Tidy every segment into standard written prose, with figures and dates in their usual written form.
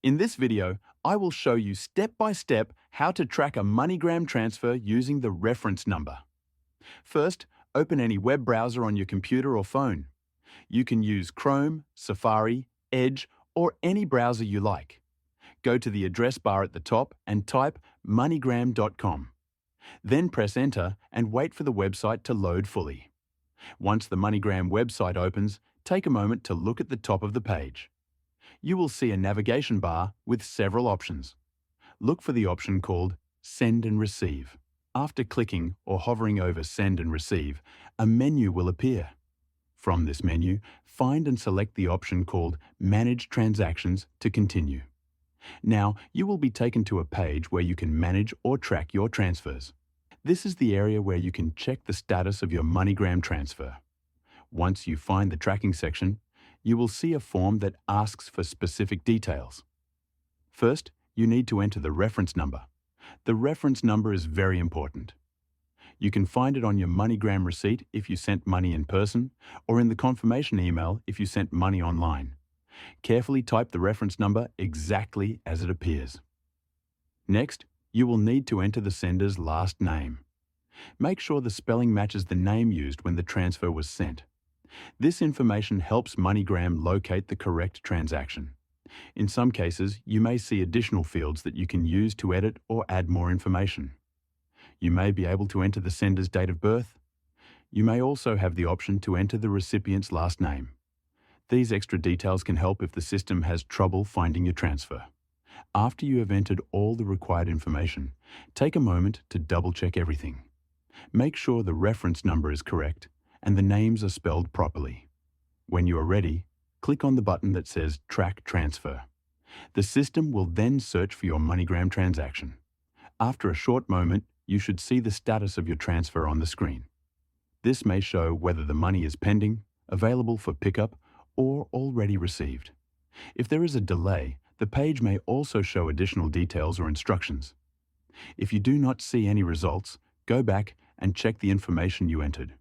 In this video, I will show you step by step how to track a MoneyGram transfer using the reference number. First, open any web browser on your computer or phone. You can use Chrome, Safari, Edge, or any browser you like. Go to the address bar at the top and type moneygram.com. Then press enter and wait for the website to load fully. Once the MoneyGram website opens, take a moment to look at the top of the page. You will see a navigation bar with several options. Look for the option called Send and Receive. After clicking or hovering over Send and Receive, a menu will appear. From this menu, find and select the option called Manage Transactions to continue. Now, you will be taken to a page where you can manage or track your transfers. This is the area where you can check the status of your MoneyGram transfer. Once you find the tracking section, you will see a form that asks for specific details. First, you need to enter the reference number. The reference number is very important. You can find it on your MoneyGram receipt if you sent money in person, or in the confirmation email if you sent money online. Carefully type the reference number exactly as it appears. Next, you will need to enter the sender's last name. Make sure the spelling matches the name used when the transfer was sent. This information helps MoneyGram locate the correct transaction. In some cases, you may see additional fields that you can use to edit or add more information. You may be able to enter the sender's date of birth. You may also have the option to enter the recipient's last name. These extra details can help if the system has trouble finding your transfer. After you have entered all the required information, take a moment to double-check everything. Make sure the reference number is correct and the names are spelled properly. When you are ready, click on the button that says Track Transfer. The system will then search for your MoneyGram transaction. After a short moment, you should see the status of your transfer on the screen. This may show whether the money is pending, available for pickup, or already received. If there is a delay, the page may also show additional details or instructions. If you do not see any results, go back and check the information you entered.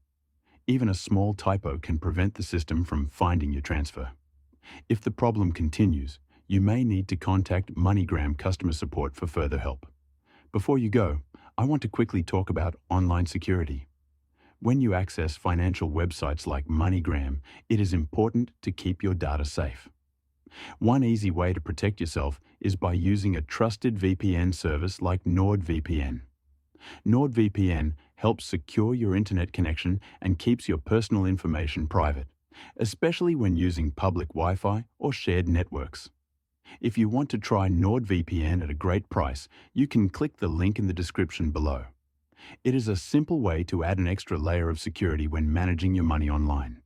Even a small typo can prevent the system from finding your transfer. If the problem continues, you may need to contact MoneyGram customer support for further help. Before you go, I want to quickly talk about online security. When you access financial websites like MoneyGram, it is important to keep your data safe. One easy way to protect yourself is by using a trusted VPN service like NordVPN. NordVPN helps secure your internet connection and keeps your personal information private, especially when using public Wi-Fi or shared networks. If you want to try NordVPN at a great price, you can click the link in the description below. It is a simple way to add an extra layer of security when managing your money online.